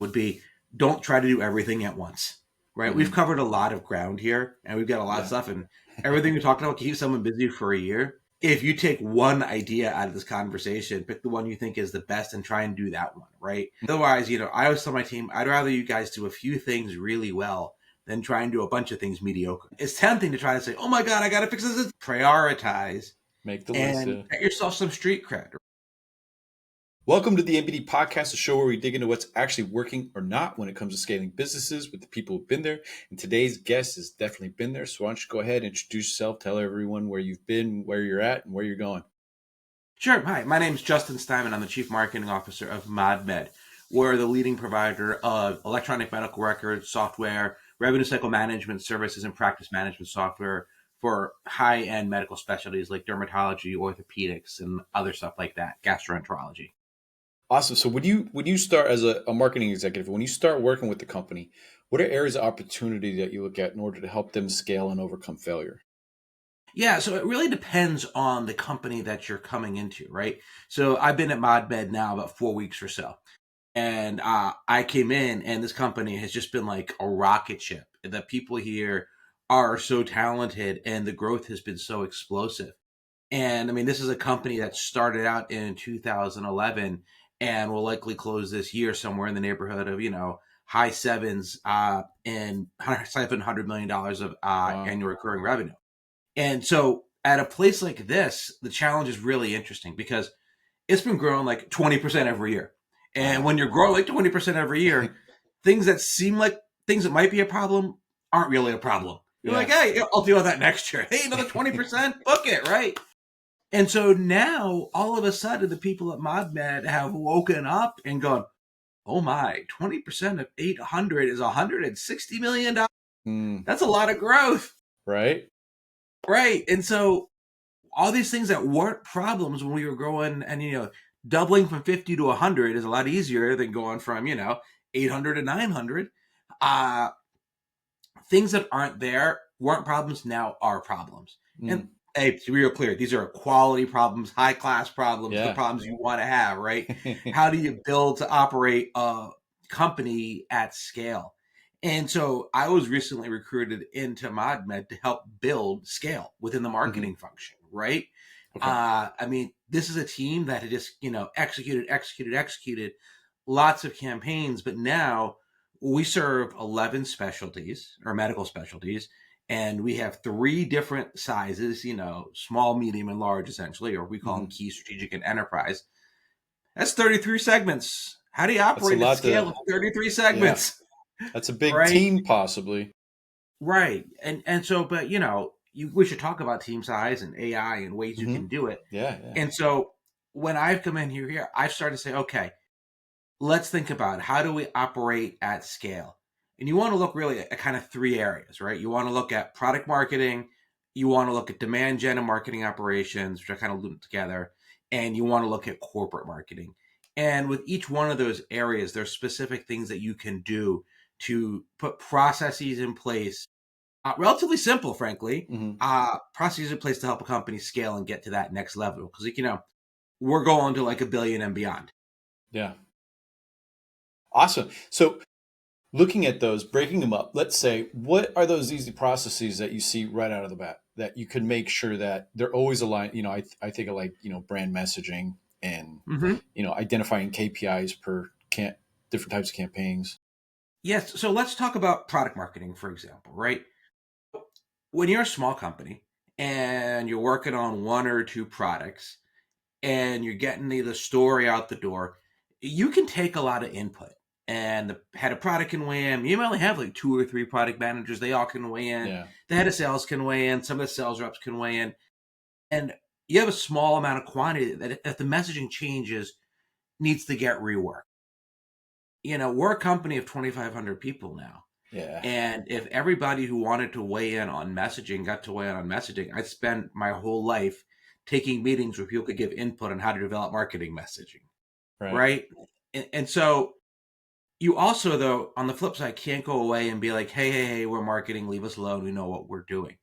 would be don't try to do everything at once, right? We've covered a lot of ground here and we've got a lot of stuff, and everything we talked about keep someone busy for a year. If you take one idea out of this conversation, pick the one you think is the best and try and do that one, right? Otherwise, I always tell my team, I'd rather you guys do a few things really well than try and do a bunch of things mediocre. It's tempting to try to say, oh my God, I got to fix this. Prioritize. Make the list. And get yourself some street cred. Welcome to the MBD Podcast, a show where we dig into what's actually working or not when it comes to scaling businesses with the people who've been there. And today's guest has definitely been there. So why don't you go ahead and introduce yourself, tell everyone where you've been, where you're at, and where you're going. Sure. Hi, my name is Justin Steinman. I'm the Chief Marketing Officer of ModMed. We're the leading provider of electronic medical records, software, revenue cycle management services, and practice management software for high-end medical specialties like dermatology, orthopedics, and other stuff like that, gastroenterology. Awesome. So when you start as a marketing executive, when you start working with the company, what are areas of opportunity that you look at in order to help them scale and overcome failure? Yeah, so it really depends on the company that you're coming into, right? So I've been at ModMed now about 4 weeks or so. And I came in and this company has just been like a rocket ship. The people here are so talented and the growth has been so explosive. And I mean, this is a company that started out in 2011 and will likely close this year somewhere in the neighborhood of, high sevens and $700 million of annual recurring revenue. And so at a place like this, the challenge is really interesting because it's been growing like 20% every year. And when you're growing like 20% every year, things that seem like things that might be a problem aren't really a problem. You're like, hey, I'll deal with that next year. Hey, another 20%, book it, right? And so now, all of a sudden, the people at ModMed have woken up and gone, oh my, 20% of 800 is $160 million. That's a lot of growth. Right. Right. And so all these things that weren't problems when we were growing and, doubling from 50 to 100 is a lot easier than going from, 800 to 900. Things that aren't there weren't problems, now are problems. And hey, to be real clear, these are quality problems, high class problems, the problems you want to have, right? How do you build to operate a company at scale? And so I was recently recruited into ModMed to help build scale within the marketing function, right? Okay. I mean, this is a team that had just, executed lots of campaigns, but now we serve 11 specialties or medical specialties. And we have 3 different sizes, small, medium, and large, essentially, or we call them key, strategic, and enterprise. That's 33 segments. How do you operate at scale of 33 segments? Yeah. That's a big team, possibly. Right. And so, but, we should talk about team size and AI and ways you can do it. Yeah. And so when I've come in here, I've started to say, okay, let's think about how do we operate at scale? And you want to look really at kind of 3 areas, right? You want to look at product marketing, you want to look at demand gen and marketing operations, which are kind of looped together, and you want to look at corporate marketing. And with each one of those areas, there's specific things that you can do to put processes in place, relatively simple, frankly, processes in place to help a company scale and get to that next level. Because, we're going to like $1 billion and beyond. Yeah. Awesome. So looking at those, breaking them up, let's say, what are those easy processes that you see right out of the bat that you can make sure that they're always aligned? I think of like, brand messaging and, identifying KPIs per different types of campaigns. Yes. So let's talk about product marketing, for example, right? When you're a small company and you're working on 1 or 2 products and you're getting the story out the door, you can take a lot of input. And the head of product can weigh in. You might only have like 2 or 3 product managers. They all can weigh in. Yeah. The head of sales can weigh in. Some of the sales reps can weigh in. And you have a small amount of quantity that if the messaging changes, needs to get reworked. We're a company of 2,500 people now. Yeah. And if everybody who wanted to weigh in on messaging got to weigh in on messaging, I'd spend my whole life taking meetings where people could give input on how to develop marketing messaging. Right? And so you also, though, on the flip side, can't go away and be like, hey, we're marketing, leave us alone. We know what we're doing.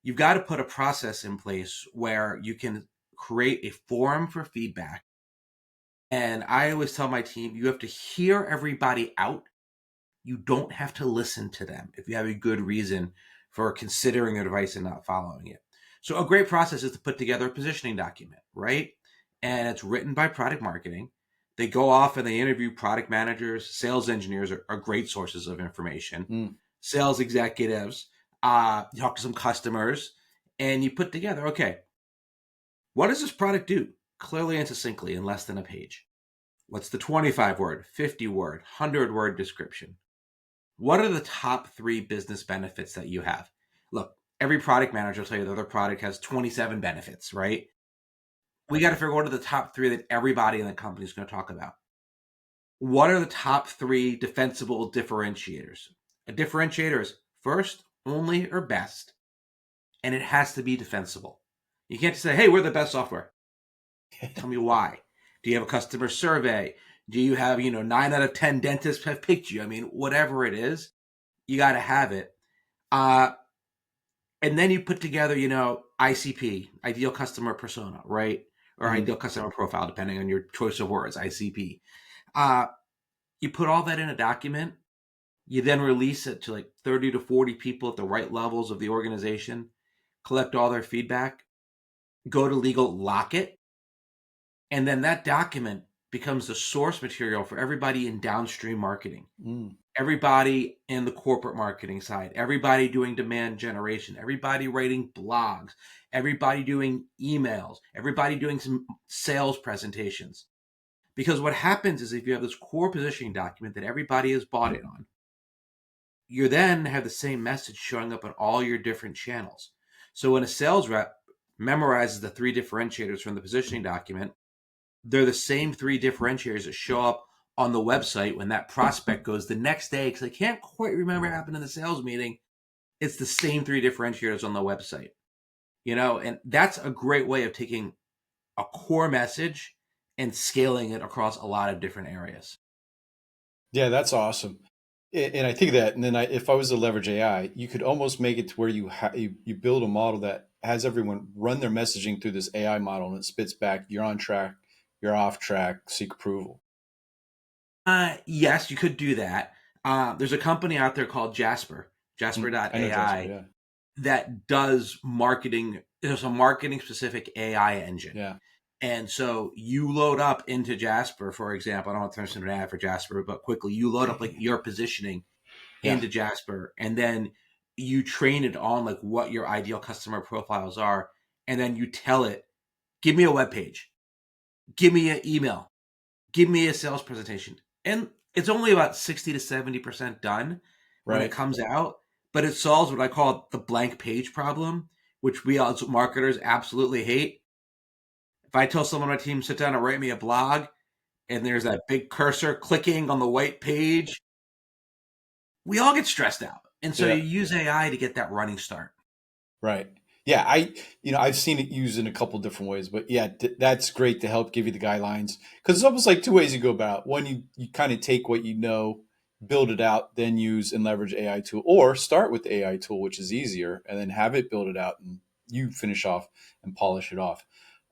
You've got to put a process in place where you can create a forum for feedback And I always tell my team, you have to hear everybody out. You don't have to listen to them if you have a good reason for considering their advice and not following it. So a great process is to put together a positioning document, right? And it's written by product marketing. They go off and they interview product managers. Sales engineers are great sources of information. Mm. Sales executives, you talk to some customers, and you put together, okay, what does this product do? Clearly and succinctly in less than a page. What's the 25 word, 50 word, 100 word description? What are the top 3 business benefits that you have? Look, every product manager will tell you that their product has 27 benefits, right? We got to figure out what are the top 3 that everybody in the company is going to talk about. What are the top 3 defensible differentiators? A differentiator is first, only, or best, and it has to be defensible. You can't just say, hey, we're the best software. Tell me why. Do you have a customer survey? Do you have, 9 out of 10 dentists have picked you? I mean, whatever it is, you got to have it. And then you put together, ICP, ideal customer persona, right? Or ideal customer profile, depending on your choice of words, ICP. You put all that in a document. You then release it to like 30 to 40 people at the right levels of the organization, collect all their feedback, go to legal, lock it. And then that document becomes the source material for everybody in downstream marketing. Everybody in the corporate marketing side, everybody doing demand generation, everybody writing blogs, everybody doing emails, everybody doing some sales presentations. Because what happens is if you have this core positioning document that everybody is bought in on, you then have the same message showing up on all your different channels. So when a sales rep memorizes the 3 differentiators from the positioning document, they're the same 3 differentiators that show up on the website when that prospect goes the next day because they can't quite remember what happened in the sales meeting. It's the same 3 differentiators on the website, and that's a great way of taking a core message and scaling it across a lot of different areas. Yeah, that's awesome. And I think that, and then if I was to leverage AI, you could almost make it to where you build a model that has everyone run their messaging through this AI model, and it spits back, you're on track, you're off track, seek approval. Yes, you could do that. There's a company out there called Jasper, I know Jasper, Jasper.ai, yeah. that does marketing. There's a marketing specific AI engine. Yeah. And so you load up into Jasper, for example. I don't want to turn this into an ad for Jasper, but quickly you load up like your positioning Yeah. into Jasper, and then you train it on like what your ideal customer profiles are, and then you tell it, give me a web page, give me an email, give me a sales presentation. And it's only about 60 to 70% done when it Right. comes out, but it solves what I call the blank page problem, which we as marketers absolutely hate. If I tell someone on my team, sit down and write me a blog, and there's that big cursor clicking on the white page, we all get stressed out. And so Yeah. you use AI to get that running start. Right. Yeah, I've seen it used in a couple different ways, but yeah, that's great to help give you the guidelines because it's almost like 2 ways you go about it. One, you kind of take what you know, build it out, then use and leverage AI tool, or start with the AI tool, which is easier, and then have it build it out, and you finish off and polish it off.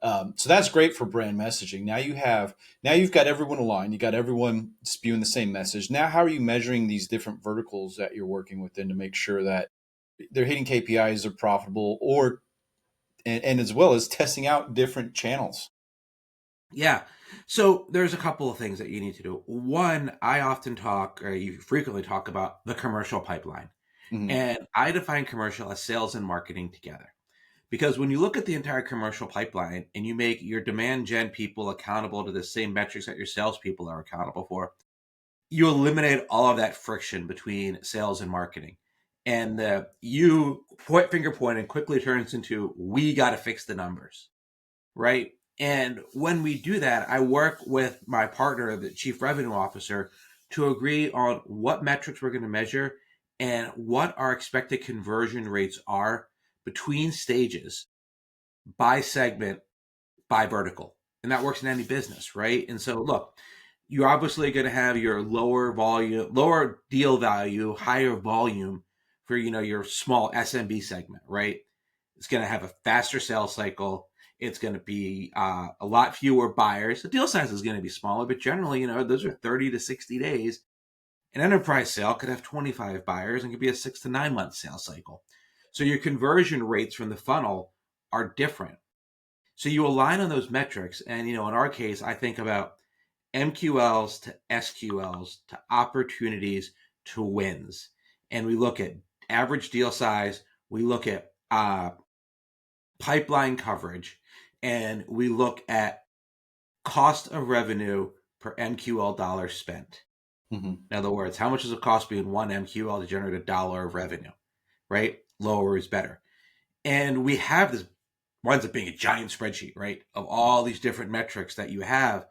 So that's great for brand messaging. Now you've got everyone aligned, you got everyone spewing the same message. Now, how are you measuring these different verticals that you're working within to make sure that they're hitting KPIs, are profitable, or and as well as testing out different channels? Yeah. So there's a couple of things that you need to do. One, I often talk, or you frequently talk about the commercial pipeline. Mhm. And I define commercial as sales and marketing together. Because when you look at the entire commercial pipeline and you make your demand gen people accountable to the same metrics that your salespeople are accountable for, you eliminate all of that friction between sales and marketing. And you finger point and quickly turns into, we got to fix the numbers, right? And when we do that, I work with my partner, the chief revenue officer, to agree on what metrics we're going to measure and what our expected conversion rates are between stages by segment, by vertical. And that works in any business, right? And so, look, you're obviously going to have your lower volume, lower deal value, higher volume for, your small SMB segment, right? It's going to have a faster sales cycle. It's going to be a lot fewer buyers. The deal size is going to be smaller, but generally, those are 30 to 60 days. An enterprise sale could have 25 buyers and could be a 6 to 9 month sales cycle. So your conversion rates from the funnel are different. So you align on those metrics. And, in our case, I think about MQLs to SQLs to opportunities to wins. And we look at average deal size. We look at pipeline coverage, and we look at cost of revenue per MQL dollar spent. In other words, how much does it cost me in one MQL to generate $1 of revenue, right? Lower is better. And we have this, winds up being a giant spreadsheet, right, of all these different metrics that you have.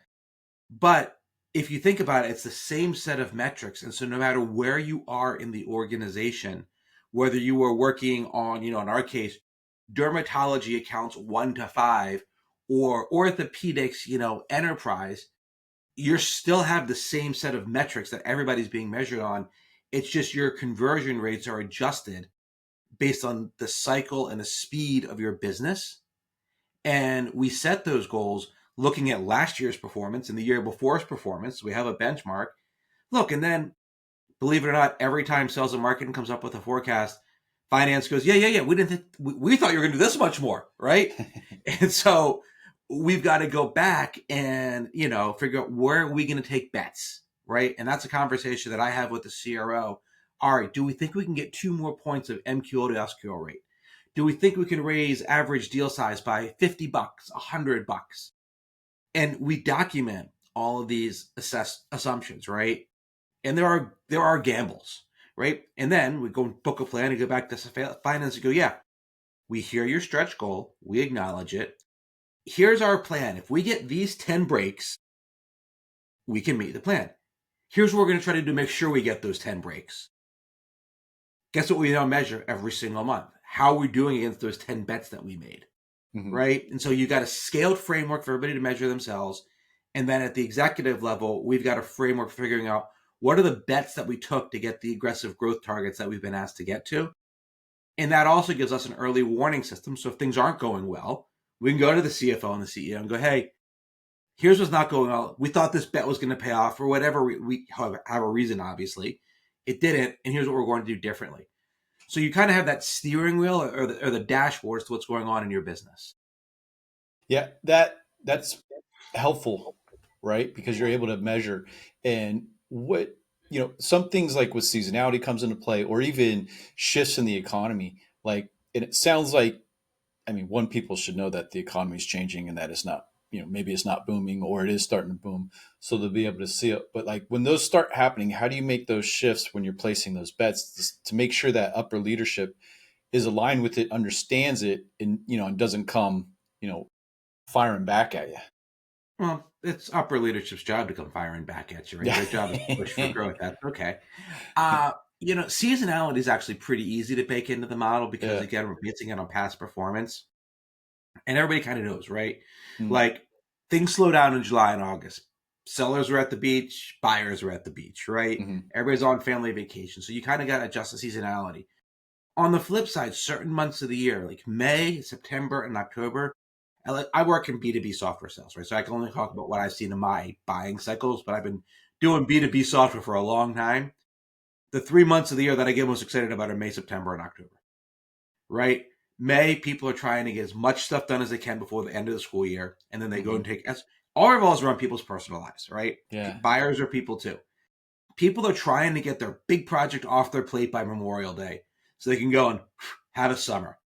But if you think about it, it's the same set of metrics. And so no matter where you are in the organization, whether you are working on, in our case, dermatology accounts 1 to 5, or orthopedics, enterprise, you still have the same set of metrics that everybody's being measured on. It's just your conversion rates are adjusted based on the cycle and the speed of your business. And we set those goals looking at last year's performance and the year before's performance. We have a benchmark. Look, and then, believe it or not, every time sales and marketing comes up with a forecast, finance goes, yeah. We thought you were going to do this much more, right? And so we've got to go back and, figure out where are we going to take bets, right? And that's a conversation that I have with the CRO. All right, do we think we can get 2 more points of MQL to SQL rate? Do we think we can raise average deal size by $50, $100? And we document all of these assumptions, right? And there are gambles, right? And then we go and book a plan and go back to finance and go, yeah, we hear your stretch goal. We acknowledge it. Here's our plan. If we get these 10 breaks, we can meet the plan. Here's what we're going to try to do to make sure we get those 10 breaks. Guess what we now measure every single month? How are we doing against those 10 bets that we made, right? And so you got a scaled framework for everybody to measure themselves. And then at the executive level, we've got a framework for figuring out what are the bets that we took to get the aggressive growth targets that we've been asked to get to. And that also gives us an early warning system. So if things aren't going well, we can go to the CFO and the CEO and go, hey, here's what's not going well. We thought this bet was going to pay off for whatever we have a reason, obviously. It didn't. And here's what we're going to do differently. So you kind of have that steering wheel or the dashboard as to what's going on in your business. Yeah, that's helpful, right? Because you're able to measure. And what, some things like with seasonality comes into play, or even shifts in the economy. Like, and it sounds like, one, people should know that the economy is changing and that it's not, maybe it's not booming, or it is starting to boom. So they'll be able to see it. But like when those start happening, how do you make those shifts when you're placing those bets to make sure that upper leadership is aligned with it, understands it, and, and doesn't come, firing back at you? Well, it's upper leadership's job to come firing back at you, right? Their job is to push for growth. That's okay. Seasonality is actually pretty easy to bake into the model because, again, we're basing it on past performance. And everybody kind of knows, right? Like, things slow down in July and August. Sellers are at the beach, buyers are at the beach, right? Everybody's on family vacation. So you kind of got to adjust the seasonality. On the flip side, certain months of the year, like May, September, and October, I work in B2B software sales, right? So I can only talk about what I've seen in my buying cycles, but I've been doing B2B software for a long time. The 3 months of the year that I get most excited about are May, September, and October, right? May, people are trying to get as much stuff done as they can before the end of the school year, and then they go and take all revolves around people's personal lives, right? Yeah. Buyers are people too. People are trying to get their big project off their plate by Memorial Day so they can go and have a summer.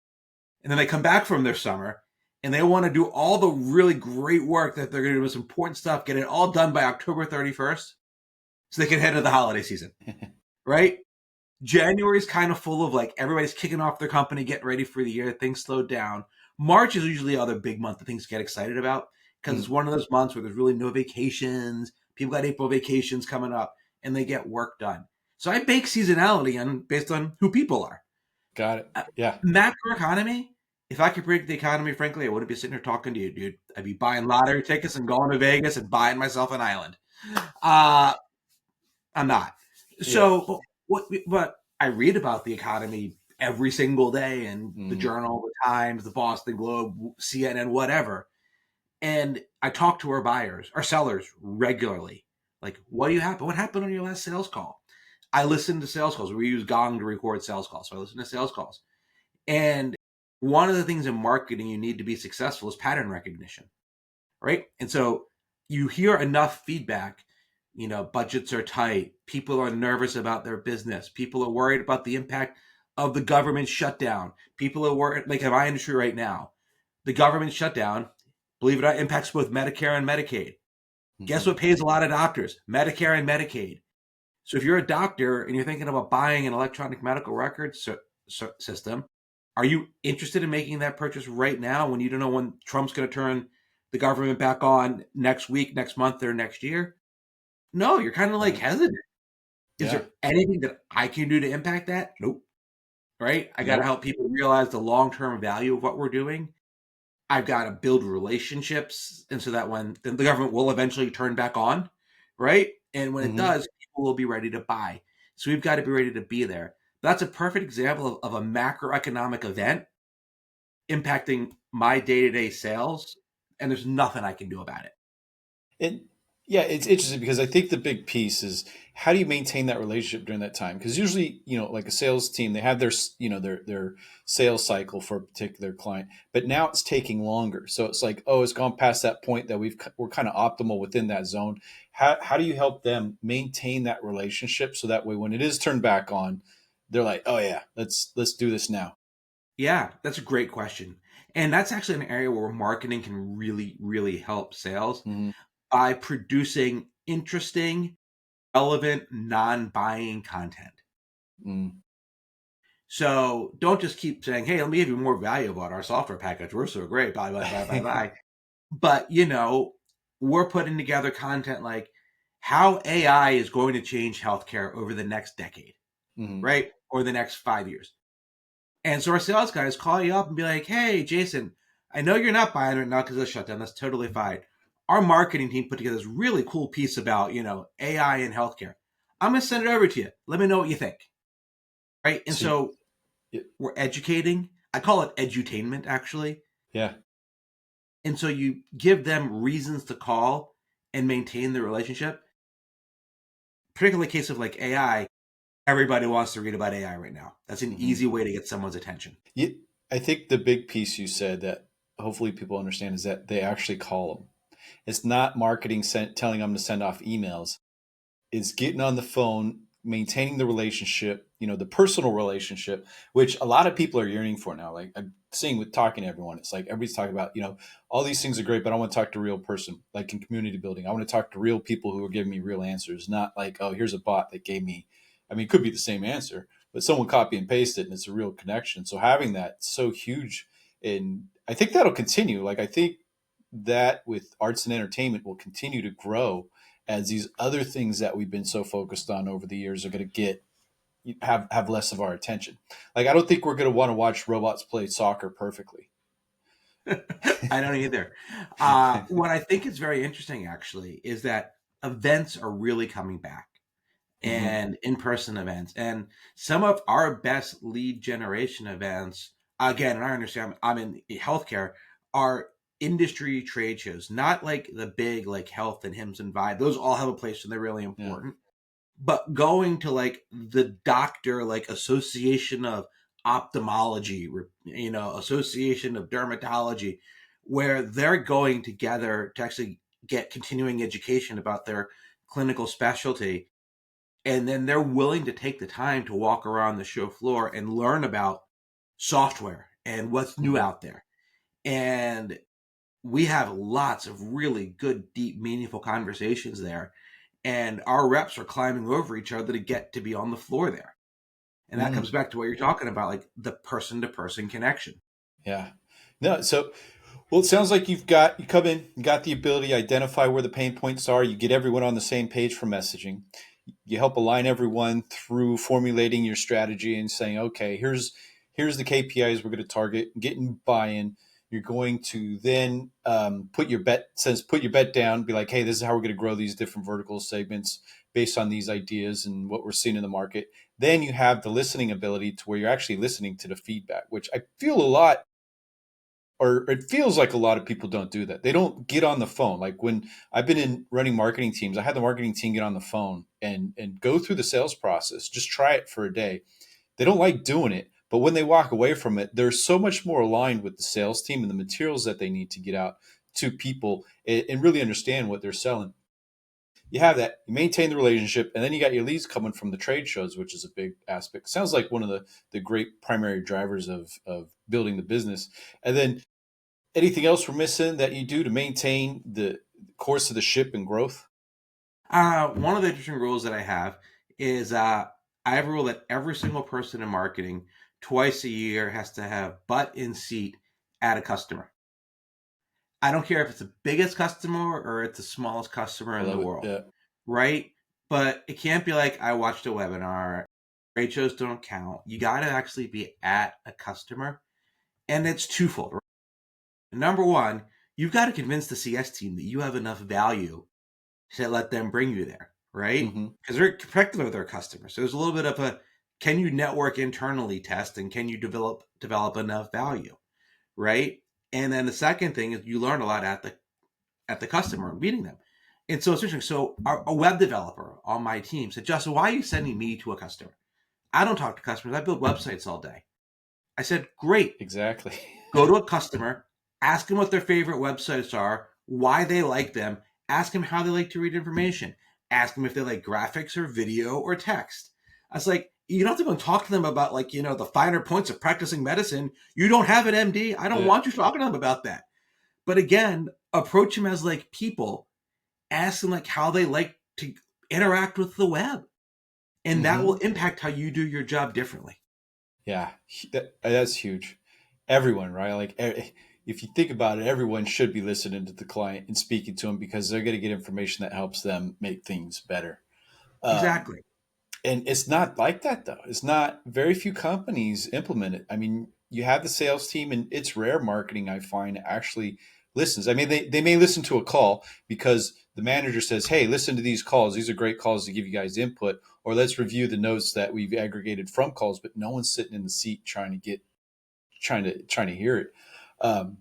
And then they come back from their summer and they want to do all the really great work that they're going to do, this important stuff, get it all done by October 31st so they can head into the holiday season, right? January is kind of full of like everybody's kicking off their company, getting ready for the year. Things slow down. March is usually the other big month that things get excited about because it's one of those months where there's really no vacations. People got April vacations coming up and they get work done. So I bake seasonality based on who people are. Got it. Yeah. Macroeconomy. If I could predict the economy, frankly, I wouldn't be sitting here talking to you, dude. I'd be buying lottery tickets and going to Vegas and buying myself an island. I'm not. So, but I read about the economy every single day in the Mm-hmm. Journal, the Times, the Boston Globe, CNN, whatever. And I talk to our sellers regularly. Like, what do you happen? What happened on your last sales call? I listen to sales calls. We use Gong to record sales calls. So I listen to sales calls. And one of the things in marketing you need to be successful is pattern recognition, right? And so you hear enough feedback, budgets are tight, people are nervous about their business, people are worried about the impact of the government shutdown, people are worried, like in my industry right now, the government shutdown, believe it or not, impacts both Medicare and Medicaid. Guess Mm-hmm. what pays a lot of doctors? Medicare and Medicaid. So if you're a doctor and you're thinking about buying an electronic medical records system, are you interested in making that purchase right now when you don't know when Trump's going to turn the government back on next week, next month, or next year? No, you're kind of like Right. hesitant. Is Yeah. there anything that I can do to impact that? Nope. Right? I got to Nope. help people realize the long-term value of what we're doing. I've got to build relationships, and so that when the government will eventually turn back on, right? And when it Mm-hmm. does, people will be ready to buy. So we've got to be ready to be there. That's a perfect example of a macroeconomic event impacting my day-to-day sales, and there's nothing I can do about it. And yeah, it's interesting because I think the big piece is how do you maintain that relationship during that time? Because usually, like a sales team, they have their sales cycle for a particular client, but now it's taking longer. So it's like, oh, it's gone past that point that we're kind of optimal within that zone. How do you help them maintain that relationship so that way when it is turned back on, they're like, oh yeah, let's do this now. Yeah, that's a great question. And that's actually an area where marketing can really, really help sales Mm-hmm. by producing interesting, relevant, non-buying content. Mm-hmm. So don't just keep saying, hey, let me give you more value about our software package. We're so great. Bye, bye, bye, bye, bye. But, we're putting together content like how AI is going to change healthcare over the next decade, Mm-hmm. right? Or the next 5 years. And so our sales guys call you up and be like, hey, Jason, I know you're not buying right now because of the shutdown. That's totally fine. Our marketing team put together this really cool piece about, AI in healthcare. I'm going to send it over to you. Let me know what you think. Right. And So so yeah, we're educating. I call it edutainment, actually. yeah. And so you give them reasons to call and maintain the relationship. Particularly in the case of like AI, everybody wants to read about AI right now. That's an Mm-hmm. easy way to get someone's attention. Yeah, I think the big piece you said that hopefully people understand is that they actually call them. It's not marketing telling them to send off emails. It's getting on the phone, maintaining the relationship, the personal relationship, which a lot of people are yearning for now. Like I'm seeing with talking to everyone, it's like everybody's talking about, all these things are great, but I want to talk to a real person, like in community building. I want to talk to real people who are giving me real answers, not like, oh, here's a bot that gave me, I mean, it could be the same answer, but someone copy and paste it and it's a real connection. So having that so huge. And I think that'll continue. Like I think that with arts and entertainment will continue to grow as these other things that we've been so focused on over the years are going to have less of our attention. Like I don't think we're going to want to watch robots play soccer perfectly. I don't either. What I think is very interesting, actually, is that events are really coming back Hmm. and in person events. And some of our best lead generation events, again, and I understand I'm in healthcare, are industry trade shows, not like the big like health and HIMSS and Vibe. Those all have a place and they're really Yeah. important. But going to like the doctor, like association of ophthalmology, association of dermatology, where they're going together to actually get continuing education about their clinical specialty, and then they're willing to take the time to walk around the show floor and learn about software and what's new Hmm. out there. And we have lots of really good, deep, meaningful conversations there. And our reps are climbing over each other to get to be on the floor there. And that comes Mm. back to what you're talking about, like the person to person connection. Yeah. No. So, well, it sounds like you come in, you got the ability to identify where the pain points are. You get everyone on the same page for messaging. You help align everyone through formulating your strategy and saying, okay, here's the KPIs we're going to target, getting buy-in. You're going to then put your bet down, be like, hey, this is how we're going to grow these different vertical segments based on these ideas and what we're seeing in the market. Then you have the listening ability to where you're actually listening to the feedback, which I feel a lot, or it feels like a lot of people don't do that. They don't get on the phone. Like when I've been in running marketing teams, I had the marketing team get on the phone and go through the sales process. Just try it for a day. They don't like doing it, but when they walk away from it, they're so much more aligned with the sales team and the materials that they need to get out to people and really understand what they're selling. You have that, you maintain the relationship, and then you got your leads coming from the trade shows, which is a big aspect. Sounds like one of the great primary drivers of building the business. And then anything else we're missing that you do to maintain the course of the ship and growth? One of the interesting rules that I have is I have a rule that every single person in marketing twice a year has to have butt in seat at a customer. I don't care if it's the biggest customer or it's the smallest customer I in the love it. world, Yeah. right? But it can't be like I watched a webinar. Trade shows don't count. You got to actually be at a customer, and it's twofold. Right? Number one, you've got to convince the CS team that you have enough value to let them bring you there, right? Mm-hmm. Because they're protective of their customers. So there's a little bit of a can you network internally test and can you develop enough value, right? And then the second thing is you learn a lot at the customer meeting them. And so it's interesting. So a web developer on my team said, Justin, why are you sending me to a customer? I don't talk to customers. I build websites all day. I said, great. Exactly. Go to a customer, ask them what their favorite websites are, why they like them, ask them how they like to read information, ask them if they like graphics or video or text. I was like, you don't have to go and talk to them about like, the finer points of practicing medicine. You don't have an MD. I don't Yeah. want you talking to them about that. But again, approach them as like people, ask them like how they like to interact with the web. And that will Mm-hmm. impact how you do your job differently. Yeah, that's huge. Everyone, right? Like if you think about it, everyone should be listening to the client and speaking to them because they're going to get information that helps them make things better. Um, Exactly. and it's not like that though. It's not. Very few companies implement it. I mean, you have the sales team, and it's rare marketing I find actually listens. I mean, they may listen to a call because the manager says, "Hey, listen to these calls. These are great calls to give you guys input." Or let's review the notes that we've aggregated from calls. But no one's sitting in the seat trying to hear it. Um,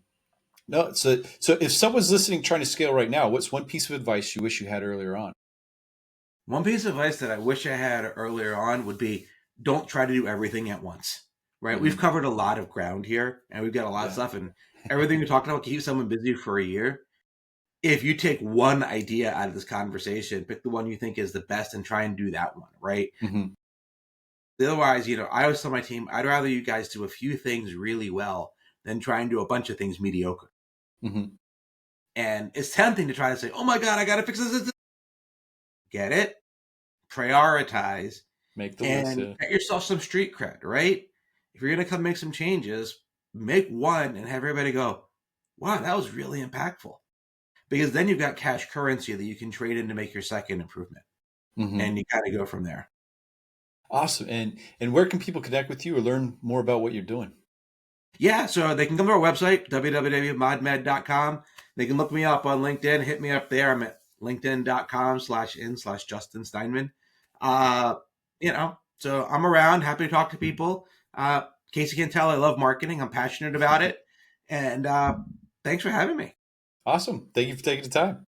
no, so if someone's listening, trying to scale right now, what's one piece of advice you wish you had earlier on? One piece of advice that I wish I had earlier on would be don't try to do everything at once. Right? We've Mm-hmm. covered a lot of ground here and we've got a lot of Yeah. stuff and everything we talked about keep someone busy for a year. If you take one idea out of this conversation, pick the one you think is the best and try and do that one, right? Mm-hmm. Otherwise, I always tell my team, I'd rather you guys do a few things really well than try and do a bunch of things mediocre. Mm-hmm. And it's tempting to try to say, oh my God, I got to fix this. Get it? Prioritize Make the list. and Yeah. get yourself some street cred, right? If you're going to come make some changes, make one and have everybody go, wow, that was really impactful. Because then you've got cash currency that you can trade in to make your second improvement. Mm-hmm. And you kind of go from there. Awesome. And where can people connect with you or learn more about what you're doing? Yeah, so they can come to our website, www.modmed.com. They can look me up on LinkedIn, hit me up there. I'm at linkedin.com/in/Justin Steinman. Uh, so I'm around, happy to talk to people. In case you can't tell, I love marketing. I'm passionate about it. And thanks for having me. Awesome. Thank you for taking the time.